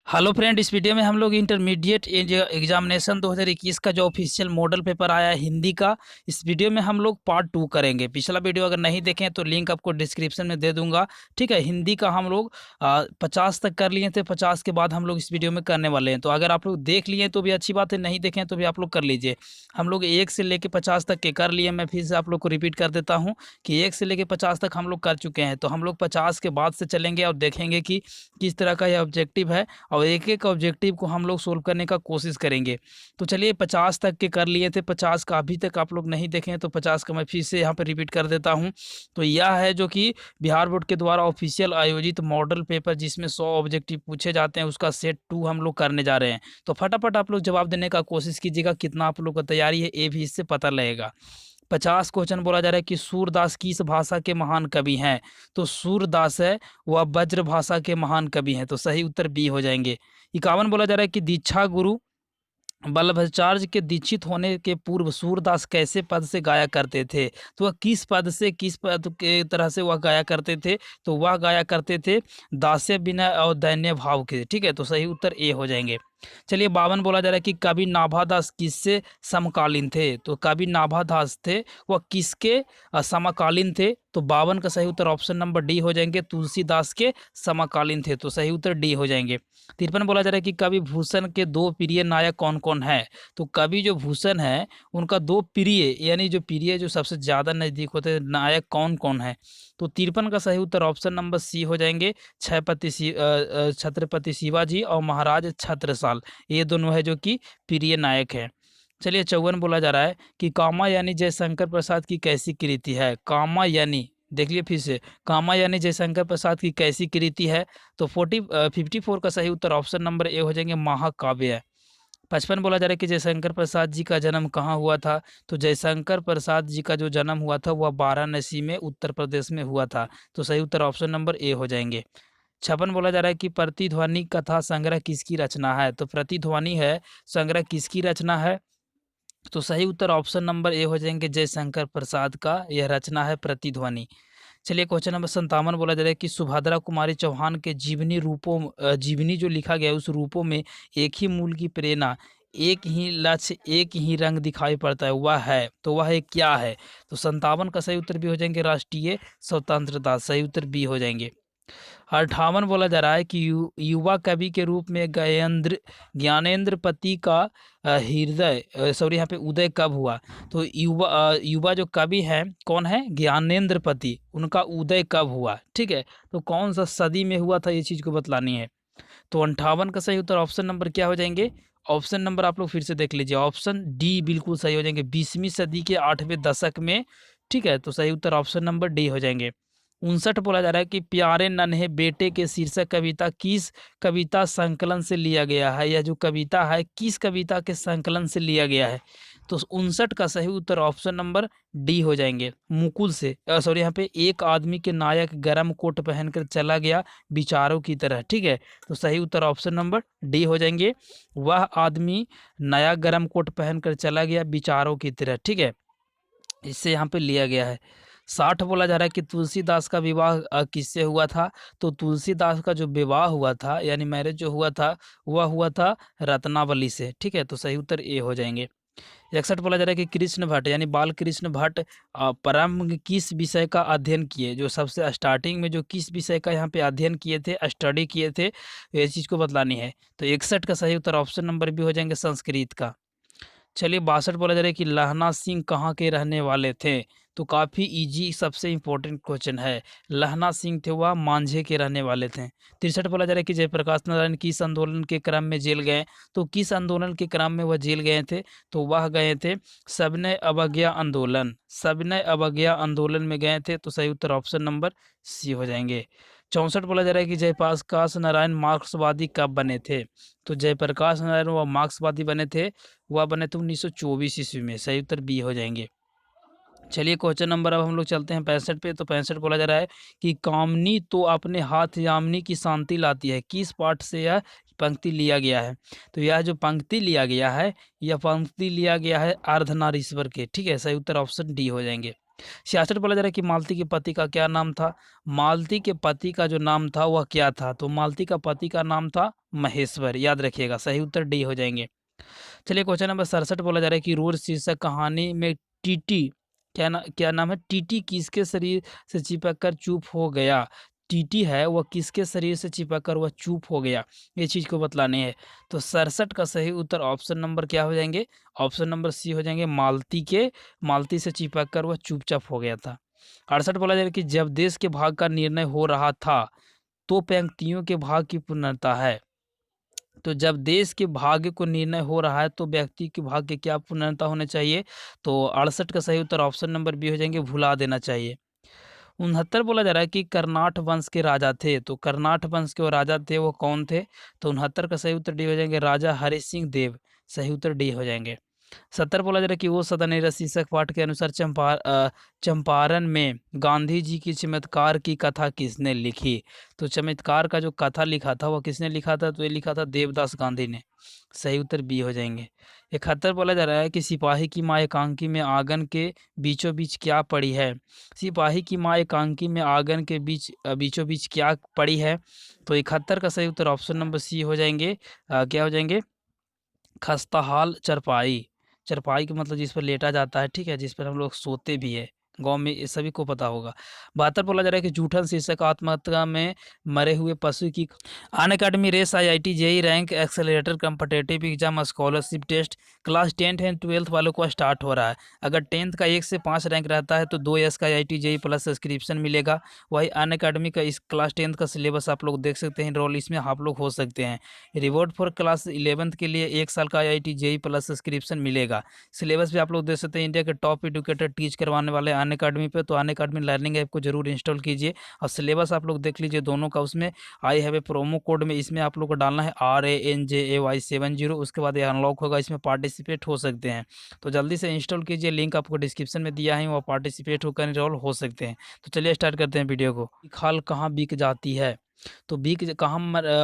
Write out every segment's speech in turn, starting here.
Hello friend, इस video में हम लोग इंटरमीडिएट एग्जामिनेशन 2021 का जो ऑफिशियल मॉडल पेपर आया है हिंदी का, इस वीडियो में हम लोग पार्ट 2 करेंगे। पिछला वीडियो अगर नहीं देखें तो लिंक आपको डिस्क्रिप्शन में दे दूंगा। ठीक है, हिंदी का हम लोग 50 तक कर लिए थे। 50 के बाद हम लोग इस वीडियो में करने वाले हैं। तो अगर आप लोग देख लिए तो भी अच्छी बात है, नहीं देखें तो भी आप लोग कर लीजिए। हम लोग 1 से लेकर 50 तक के कर लिए। मैं फिर से आप लोग को रिपीट कर देता हूँ कि 1 से लेकर 50 तक हम लोग कर चुके हैं। तो हम लोग 50 के बाद से चलेंगे और देखेंगे कि किस तरह का यह ऑब्जेक्टिव है और एक एक ऑब्जेक्टिव को हम लोग सोल्व करने का कोशिश करेंगे। तो चलिए 50 तक के कर लिए थे। 50 का अभी तक आप लोग नहीं देखें तो 50 का मैं फिर से यहाँ पे रिपीट कर देता हूँ। तो यह है जो कि बिहार बोर्ड के द्वारा ऑफिशियल आयोजित मॉडल पेपर जिसमें 100 ऑब्जेक्टिव पूछे जाते हैं, उसका सेट 2 हम लोग करने जा रहे हैं। तो फटाफट आप लोग जवाब देने का कोशिश कीजिएगा, कितना आप लोग का तैयारी है ये भी इससे पता लगेगा। 50 क्वेश्चन बोला जा रहा है कि सूरदास किस भाषा के महान कवि हैं। तो सूरदास है वह ब्रज भाषा के महान कवि हैं। तो सही उत्तर बी हो जाएंगे। 51 बोला जा रहा है कि दीक्षा गुरु वल्लभाचार्य के दीक्षित होने के पूर्व सूरदास कैसे पद से गाया करते थे। तो वह किस पद के तरह से वह गाया करते थे। तो वह गाया करते थे दास्य विनय और दैन्य भाव के। ठीक है, तो सही उत्तर ए हो जाएंगे। चलिए 52 बोला जा रहा है कि कवि नाभादास किससे समकालीन थे। तो कवि नाभादास थे वह किसके समकालीन थे। तो 52 का सही उत्तर ऑप्शन नंबर डी हो जाएंगे, तुलसीदास के समकालीन थे। तो सही उत्तर डी हो जाएंगे। 53 बोला जा रहा है कि कवि भूषण के 2 प्रिय नायक कौन कौन है। तो कवि जो भूषण है उनका 2 प्रिय यानी जो प्रिय जो सबसे ज्यादा नजदीक होते हैं नायक कौन कौन है। तो 53 का सही उत्तर ऑप्शन नंबर सी हो जाएंगे, छत्रपति शिवाजी और महाराज छत्रसाल। ये दोनों है जो कि प्रिय नायक है। चलिए 54 बोला जा रहा है कि कामायनी जयशंकर प्रसाद की कैसी कृति है। कामायनी, देख लिए फिर से, कामायनी जयशंकर प्रसाद की कैसी कृति है। तो 54 का सही उत्तर ऑप्शन नंबर ए हो जाएंगे, महाकाव्य है। 55 बोला जा रहा है कि जयशंकर प्रसाद जी का जन्म कहाँ हुआ था। तो जयशंकर प्रसाद जी का जो जन्म हुआ था वह वाराणसी में उत्तर प्रदेश में हुआ था। तो सही उत्तर ऑप्शन नंबर ए हो जाएंगे। 56 बोला जा रहा है कि प्रतिध्वनि कथा संग्रह किसकी रचना है। तो प्रतिध्वनि है संग्रह किसकी रचना है। तो सही उत्तर ऑप्शन नंबर ए हो जाएंगे, जयशंकर प्रसाद का यह रचना है प्रतिध्वनि। चलिए क्वेश्चन नंबर 57 बोला जा रहा है कि सुभद्रा कुमारी चौहान के जीवनी रूपों जीवनी जो लिखा गया है उस रूपों में एक ही मूल की प्रेरणा, एक ही लक्ष्य, एक ही रंग दिखाई पड़ता है, वह है। तो वह है क्या है। तो 57 का सही उत्तर भी हो जाएंगे, राष्ट्रीय स्वतंत्रता। सही उत्तर बी हो जाएंगे। 58 बोला जा रहा है कि युवा कवि के रूप में ज्ञानेंद्र पति का हृदय सॉरी यहाँ पे उदय कब हुआ। तो युवा जो कवि है कौन है, ज्ञानेंद्र पति, उनका उदय कब हुआ। ठीक है, तो कौन सा सदी में हुआ था ये चीज को बतलानी है। तो 58 का सही उत्तर ऑप्शन नंबर क्या हो जाएंगे, ऑप्शन नंबर आप लोग फिर से देख लीजिए, ऑप्शन डी बिल्कुल सही हो जाएंगे, 20वीं सदी के 8वें दशक में। ठीक है, तो सही उत्तर ऑप्शन नंबर डी हो जाएंगे। 59 बोला जा रहा है कि प्यारे नन्हे बेटे के शीर्षक कविता किस कविता संकलन से लिया गया है। यह जो कविता है किस कविता के संकलन से लिया गया है। तो 59 का सही उत्तर ऑप्शन नंबर डी हो जाएंगे, मुकुल से सॉरी यहाँ पे एक आदमी के नायक गरम कोट पहनकर चला गया विचारों की तरह। ठीक है, तो सही उत्तर ऑप्शन नंबर डी हो जाएंगे, वह आदमी नया गरम कोट पहनकर चला गया विचारों की तरह। ठीक है, इससे यहाँ पे लिया गया है। 60 बोला जा रहा है कि तुलसीदास का विवाह किससे हुआ था। तो तुलसीदास का जो विवाह हुआ था यानी मैरिज जो हुआ था वह हुआ था रत्नावली से। ठीक है, तो सही उत्तर ए हो जाएंगे। 61 बोला जा रहा है कि कृष्ण भट्ट यानी बाल कृष्ण भट्ट प्रारंभ किस विषय का अध्ययन किए। जो सबसे स्टार्टिंग में जो किस विषय का यहाँ पे अध्ययन किए थे, स्टडी किए थे, ये चीज़ को बतलानी है। तो 61 का सही उत्तर ऑप्शन नंबर भी हो जाएंगे, संस्कृत का। चलिए 62 बोला जा रहा है कि लहना सिंह कहाँ के रहने वाले थे। तो काफ़ी इजी सबसे इम्पोर्टेंट क्वेश्चन है। लहना सिंह थे वह मांझे के रहने वाले थे। 63 बोला जा रहा है कि जयप्रकाश नारायण किस आंदोलन के क्रम में जेल गए। तो किस आंदोलन के क्रम में वह जेल गए थे। तो वह गए थे सविनय अवज्ञा आंदोलन, सविनय अवज्ञा आंदोलन में गए थे। तो सही उत्तर ऑप्शन नंबर सी हो जाएंगे। 64 बोला जा रहा है कि जयप्रकाश नारायण मार्क्सवादी कब बने थे। तो जयप्रकाश नारायण वह मार्क्सवादी बने थे, वह बने थे 1924 ईस्वी में। सही उत्तर बी हो जाएंगे। चलिए क्वेश्चन नंबर अब हम लोग चलते हैं 65 पे। तो 65 बोला जा रहा है कि कामनी तो अपने हाथ यामिनी की शांति लाती है, किस पाठ से यह पंक्ति लिया गया है। तो यह जो पंक्ति लिया गया है यह पंक्ति लिया गया है अर्धनारीश्वर के। ठीक है, सही उत्तर ऑप्शन डी हो जाएंगे। 66 बोला जा रहा है कि मालती के पति का क्या नाम था। मालती के पति का जो नाम था वह क्या था, तो मालती का पति का नाम था महेश्वर, याद रखिएगा। सही उत्तर डी हो जाएंगे। चलिए क्वेश्चन नंबर 67 बोला जा रहा है कि रोज शीर्षक कहानी में टीटी क्या नाम है, टीटी किसके शरीर से चिपक कर चुप हो गया। टीटी है वह किसके शरीर से चिपक कर वह चुप हो गया, ये चीज को बतलानी है। तो 67 का सही उत्तर ऑप्शन नंबर क्या हो जाएंगे, ऑप्शन नंबर सी हो जाएंगे, मालती से चिपक कर वह चुपचाप हो गया था। 68 बोला जा रहा है कि जब देश के भाग का निर्णय हो रहा था तो व्यक्तियों के भाग की पूर्णता है। तो जब देश के भाग्य को निर्णय हो रहा है तो व्यक्ति के भाग्य की क्या पूर्णता होने चाहिए, तो 68 का सही उत्तर ऑप्शन नंबर बी हो जाएंगे, भुला देना चाहिए। 69 बोला जा रहा है कि कर्नाट वंश के राजा थे, तो कर्नाट वंश के वो राजा थे वो कौन थे, तो 69 का सही उत्तर डी हो जाएंगे, राजा हरि सिंह देव। सही उत्तर डी हो जाएंगे। 70 बोला जा रहा है कि वो सदन शीर्षक पाठ के अनुसार चंपारण में गांधी जी की चमत्कार की कथा किसने लिखी। तो चमत्कार का जो कथा लिखा था वो किसने लिखा था, तो ये लिखा था देवदास गांधी ने। सही उत्तर बी हो जाएंगे। 71 बोला जा रहा है कि सिपाही की माँ एकांकी में आंगन के बीचों बीच क्या पड़ी है। सिपाही की माँ एकांकी में आंगन के बीचों बीच क्या पड़ी है, तो 71 का सही उत्तर ऑप्शन नंबर सी हो जाएंगे। क्या हो जाएंगे, खस्ताहाल चरपाई। चरपाई का मतलब जिस पर लेटा जाता है, ठीक है, जिस पर हम लोग सोते भी है, गांव में ये सभी को पता होगा। 72 बोला जा रहा है कि जूठन शीर्षक आत्महत्या में मरे हुए पशु की Unacademy race IIT JEE rank accelerator competitive exam scholarship test class 10 and 12 वालों को स्टार्ट हो रहा है। अगर 10th का 1 से 5 रैंक रहता है तो 2 यस का आईआईटी जेई प्लस सब्सक्रिप्शन मिलेगा। वही अन अकेडमी का इस क्लास 10th का सिलेबस आप लोग देख सकते हैं, रोल इसमें आप लोग हो सकते हैं। रिवॉर्ड फॉर क्लास 11th के लिए 1 साल का आईआईटी जेई प्लस सब्सक्रिप्शन मिलेगा। सिलेबस भी आप लोग देख सकते हैं, इंडिया के टॉप एडुकेटर टीच करवाने वाले अन अकेडमी पे, तो अन अकेडमी लर्निंग ऐप को जरूर इंस्टॉल कीजिए और सिलेबस आप लोग देख लीजिए दोनों का। उसमें I have a promo code में इसमें आप लोग को डालना है RANJAY70, उसके बाद ये अनलॉक होगा, इसमें पार्टिसिपेट हो सकते हैं। तो जल्दी से इंस्टॉल कीजिए, लिंक आपको डिस्क्रिप्शन में दिया है, वो पार्टिसिपेट होकर इनरोल हो सकते हैं। तो चलिए स्टार्ट करते हैं वीडियो को। खाल कहाँ बिक जाती है, तो कहाँ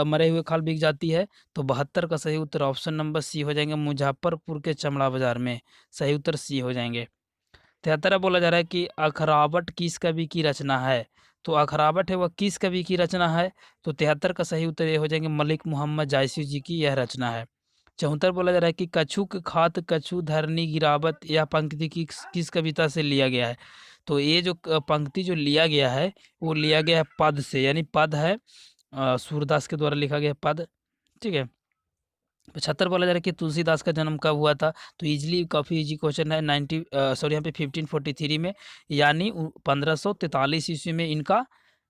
मरे हुए खाल बिक जाती है, तो 72 का सही उत्तर ऑप्शन नंबर सी हो जाएंगे, मुजफ्फरपुर के चमड़ा बाजार में। सही उत्तर सी हो जाएंगे। 73 बोला जा रहा है कि अखरावट किस कवि की रचना है, तो अखरावट है वह किस कवि की रचना है, तो 73 का सही उत्तर ये हो जाएंगे, मलिक मोहम्मद जायसी जी की यह रचना है। 74 बोला जा रहा है कि कछुक खात कछु धरनी गिरावत, यह पंक्ति किस कविता से लिया गया है, तो ये जो पंक्ति जो लिया गया है वो लिया गया है पद से, यानी पद है सूरदास के द्वारा लिखा गया पद, ठीक है। 75 बोला जा रहा है कि तुलसीदास का जन्म कब हुआ था, तो इजली काफ़ी इजी क्वेश्चन है, 90 यहाँ पे 1543 में, यानी 1543 ईस्वी में इनका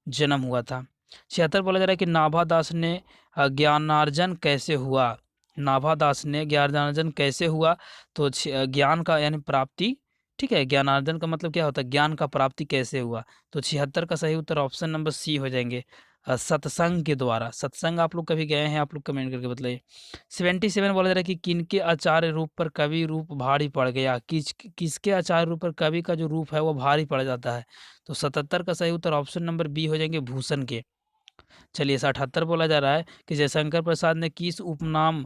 जन्म हुआ था। 76 बोला जा रहा है कि नाभादास ने ज्ञानार्जन कैसे हुआ, नाभादास ने ज्ञानार्जन कैसे हुआ, तो ज्ञान का यानी प्राप्ति, ठीक है, ज्ञानार्जन का मतलब क्या होता है, ज्ञान का प्राप्ति कैसे हुआ, तो 76 का सही उत्तर ऑप्शन नंबर सी हो जाएंगे, सत्संग के द्वारा। सत्संग आप लोग कभी गए हैं, आप लोग कमेंट करके बताइए। 77 बोला जा रहा है कि किनके आचार्य रूप पर कवि रूप भारी पड़ गया, किसके आचार्य रूप पर कवि का जो रूप है वो भारी पड़ जाता है, तो 77 का सही उत्तर ऑप्शन नंबर बी हो जाएंगे, भूषण के। चलिए 78 बोला जा रहा है कि जयशंकर प्रसाद ने किस उपनाम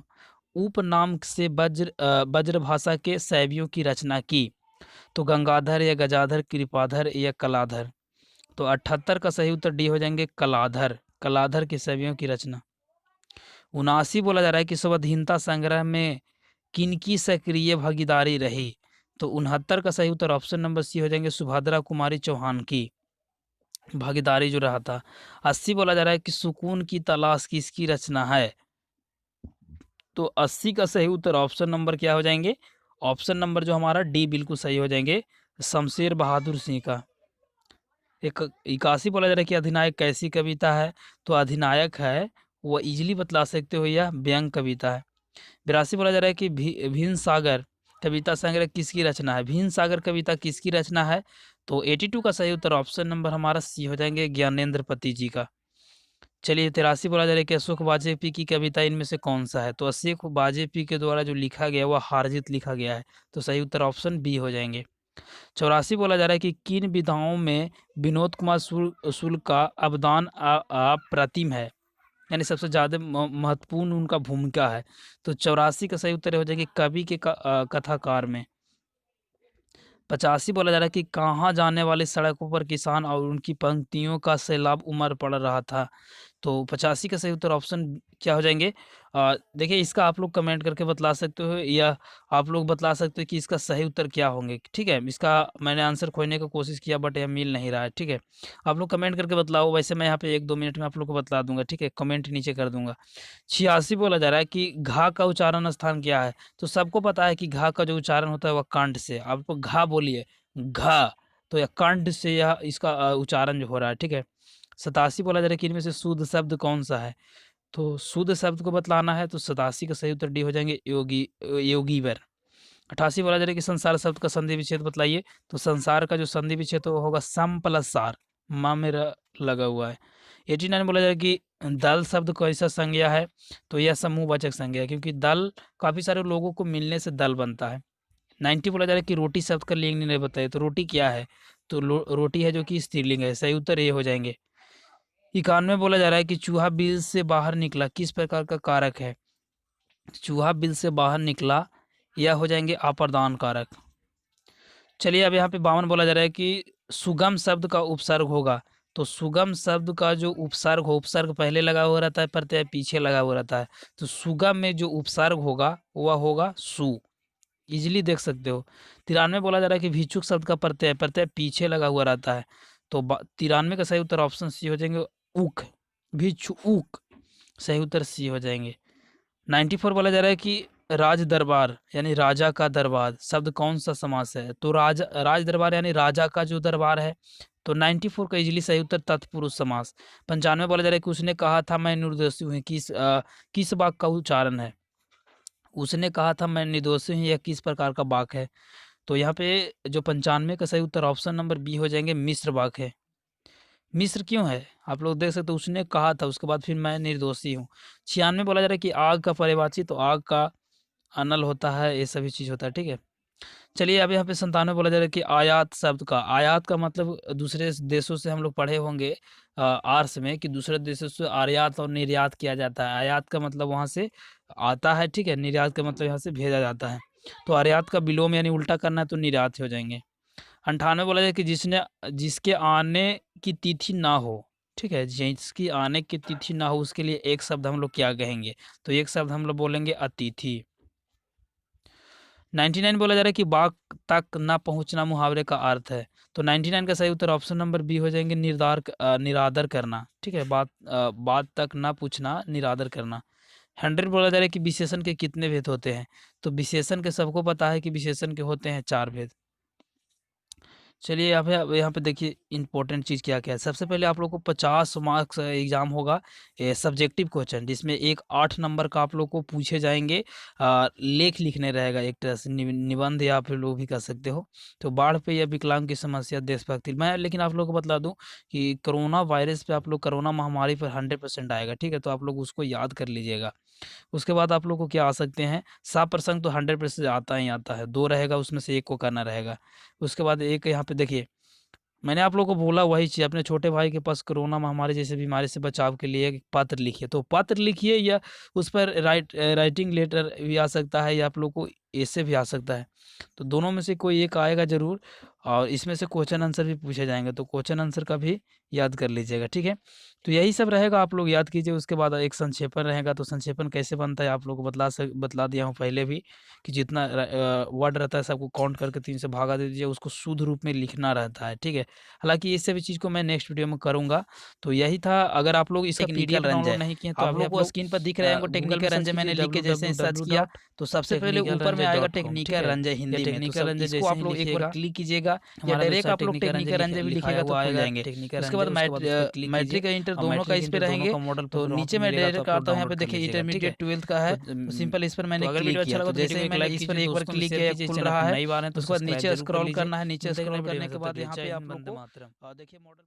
से ब्रज भाषा के शैवियों की रचना की, तो गंगाधर या गजाधर कृपाधर या कलाधर, तो 78 का सही उत्तर डी हो जाएंगे, कलाधर के शैवियों की रचना। 79 बोला जा रहा है कि स्वाधीनता संग्राम में किनकी सक्रिय भागीदारी रही, तो 69 का सही उत्तर ऑप्शन नंबर सी हो जाएंगे, सुभद्रा कुमारी चौहान की भागीदारी जो रहा था। 80 बोला जा रहा है कि सुकून की तलाश किसकी रचना है, तो 80 का सही उत्तर ऑप्शन नंबर क्या हो जाएंगे, ऑप्शन नंबर जो हमारा डी बिल्कुल सही हो जाएंगे, शमशेर बहादुर सिंह का। 81 बोला जा रहा है कि अधिनायक कैसी कविता है, तो अधिनायक है वो इजीली बतला सकते हो, यह व्यंग कविता है। 82 बोला जा रहा है कि भीम सागर कविता संग्रह किसकी रचना है, भीम सागर कविता किसकी रचना है, तो 82 का सही उत्तर ऑप्शन नंबर हमारा सी हो जाएंगे, ज्ञानेंद्र पति जी का। चलिए 83 बोला जा रहा है कि अशोक वाजपेयी की कविता इनमें से कौन सा है, तो अशोक वाजपेयी के द्वारा जो लिखा गया वह हारजीत लिखा गया है, तो सही उत्तर ऑप्शन बी हो जाएंगे। 84 बोला जा रहा है कि किन विधाओं में विनोद कुमार शुक्ल का अवदान अप्रतिम है, यानी सबसे ज़्यादा महत्वपूर्ण उनका भूमिका है, तो 84 का सही उत्तर हो जाएगी कवि के कथाकार में। 85 बोला जा रहा है कि कहाँ जाने वाली सड़कों पर किसान और उनकी पंक्तियों का सैलाब उमड़ पड़ रहा था। तो 85 का सही उत्तर ऑप्शन क्या हो जाएंगे? देखिए इसका आप लोग कमेंट करके बतला सकते हो या आप लोग बतला सकते हो कि इसका सही उत्तर क्या होंगे, ठीक है? इसका मैंने आंसर खोजने की कोशिश किया बट यह मिल नहीं रहा है, ठीक है? आप लोग कमेंट करके बतलाओ, वैसे मैं यहाँ पे 1-2 मिनट में आप लोग को बतला दूंगा, ठीक है? कमेंट नीचे कर दूंगा। 86 बोला जा रहा है कि घा का उच्चारण स्थान क्या है? तो सबको पता है कि घा का जो उच्चारण होता है वह कंठ से, आप घा बोलिए, घा, तो यह कंठ से यह इसका उच्चारण जो हो रहा है, ठीक है? 87 बोला जा रहा है कि इनमें से शुद्ध शब्द कौन सा है? तो शुद्ध शब्द को बतलाना है तो 87 का सही उत्तर डी हो जाएंगे, योगीवर। 88 बोला जा रहा है कि संसार शब्द का संधि विच्छेद बतलाइए, तो संसार का जो संधि विच्छेद वो होगा सम प्लस सार, माँ मेरा लगा हुआ है। 89 बोला जा रहा है कि दल शब्द कैसा संज्ञा है? तो यह समूहवाचक संज्ञा है, क्योंकि दल काफी सारे लोगों को मिलने से दल बनता है। 90 बोला जा रहा है कि रोटी शब्द का लिंग नहीं बताइए, तो रोटी क्या है? तो रोटी है जो कि स्त्रीलिंग है, सही उत्तर ये हो जाएंगे। 91 बोला जा रहा है कि चूहा बिल से बाहर निकला किस प्रकार का कारक है? चूहा बिल से बाहर निकला, यह हो जाएंगे अप्रदान कारक। चलिए अब यहाँ पे 52 बोला जा रहा है कि सुगम शब्द का उपसर्ग होगा, तो सुगम शब्द का जो उपसर्ग हो, उपसर्ग पहले लगा हुआ रहता है, प्रत्यय पीछे लगा हुआ रहता है, तो सुगम में जो उपसर्ग होगा वह होगा सु, इजिली देख सकते हो। 93 बोला जा रहा है कि भिक्षुक शब्द का प्रत्यय प्रत्यय पीछे लगा हुआ रहता है, तो 93 का सही उत्तर ऑप्शन सी हो जाएंगे, उक, भिक्षुक, सही उत्तर सी हो जाएंगे। 94 बोला जा रहा है कि राज दरबार यानी राजा का दरबार शब्द कौन सा समास है? तो राज दरबार यानी राजा का जो दरबार है, तो 94 का इजिली सही उत्तर तत्पुरुष समास। 95 बोला जा रहा है कि उसने कहा था मैं निर्दोषी हूँ, किस वाक्य का उच्चारण है? उसने कहा था मैं निर्दोषी हूँ, यह किस प्रकार का वाक्य है? तो यहाँ पे जो 95 का सही उत्तर ऑप्शन नंबर बी हो जाएंगे, मिश्र वाक्य है। मिस्र क्यों है? आप लोग देख सकते हो, उसने कहा था उसके बाद फिर मैं निर्दोषी हूँ। 96 बोला जा रहा है कि आग का पर्यायवाची, तो आग का अनल होता है, ये सभी चीज होता है, ठीक है? चलिए अब यहाँ पे 97 बोला जा रहा है कि आयात शब्द का, आयात का मतलब दूसरे देशों से हम लोग पढ़े होंगे आर्ट्स में कि दूसरे देशों से आयात और निर्यात किया जाता है। आयात का मतलब वहाँ से आता है, ठीक है? निर्यात का मतलब यहाँ से भेजा जाता है, तो आयात का विलोम यानी उल्टा करना है तो निर्यात हो जाएंगे। 98 बोला जाए कि जिसके आने की तिथि ना हो, ठीक है? जिसकी आने की तिथि ना हो उसके लिए एक शब्द हम लोग क्या कहेंगे? तो एक शब्द हम लोग बोलेंगे अतिथि। 99 बोला जा रहा है कि बाग तक ना पहुंचना मुहावरे का अर्थ है, तो 99 का सही उत्तर ऑप्शन नंबर बी हो जाएंगे, निरादर करना, ठीक है? बात तक ना पूछना, निरादर करना। 100 बोला जा रहा है कि विशेषण के कितने भेद होते हैं? तो विशेषण के सबको पता है कि विशेषण के होते हैं 4 भेद। चलिए यहाँ पे देखिए इंपॉर्टेंट चीज़ क्या क्या है। सबसे पहले आप लोग को 50 मार्क्स एग्जाम होगा, सब्जेक्टिव क्वेश्चन, जिसमें एक 8 नंबर का आप लोग को पूछे जाएंगे। लेख लिखने रहेगा, एक तरह से निबंध या फिर लोग भी कर सकते हो। तो बाढ़ पे या विकलांग की समस्या, देशभक्ति। मैं लेकिन आप लोग को बतला दूं कि कोरोना वायरस पे आप लोग, कोरोना महामारी पर 100% आएगा, ठीक है? तो आप लोग उसको याद कर लीजिएगा। उसके बाद आप लोग को क्या आ सकते हैं, सा प्रसंग तो 100% आता ही आता है, 2 रहेगा उसमें से एक को करना रहेगा। उसके बाद एक यहाँ पे देखिए, मैंने आप लोगों को बोला वही चीज़, अपने छोटे भाई के पास कोरोना महामारी जैसे बीमारी से बचाव के लिए एक पत्र लिखिए, तो पत्र लिखिए या उस पर राइटिंग लेटर भी आ सकता है या आप लोग को ऐसे भी आ सकता है, तो दोनों में से कोई एक आएगा जरूर। और इसमें से क्वेश्चन आंसर भी पूछे जाएंगे, तो क्वेश्चन आंसर का भी याद कर लीजिएगा, ठीक है? तो यही सब रहेगा, आप लोग याद कीजिए। उसके बाद एक संक्षेपण रहेगा, तो संक्षेपण कैसे बनता है आप लोग को बतला दिया हूँ पहले भी कि जितना वर्ड रहता है सबको काउंट करके 3 से भागा दे दीजिए, उसको शुद्ध रूप में लिखना रहता है, ठीक है? हालांकि इस सभी चीज़ को मैं नेक्स्ट वीडियो में करूंगा। तो यही था, अगर आप लोग इसका पीडीएफ डाउनलोड नहीं किए तो आप लोग को स्क्रीन पर दिख रहे होंगे टेक्निकल रंजय, मैंने लिख के जैसे सर्च किया तो सबसे पहले ऊपर में आएगा टेक्निकल रंजय हिंदी में, टेक्निकल रंजय इसको आप लोग एक बार क्लिक कीजिएगा या डायरेक्ट आप लोग टेक्निकल रंजय भी लिखेगा तो आ जाएंगे। उसके बाद मैट्रिक और इंटर दोनों का इस पे रहेंगे, तो नीचे मैं डायरेक्ट आता हूं, यहाँ पे देखिए इंटरमीडिएट 12th का है, सिंपल इस पर मैंने क्लिक किया, तो जैसे ही मैंने इस पर एक बार क्लिक किया खुल रहा है, उसके बाद नीचे स्क्रॉल करना है, नीचे स्क्रॉल करने के बाद यहाँ पे आप लोग को देखिए मॉडल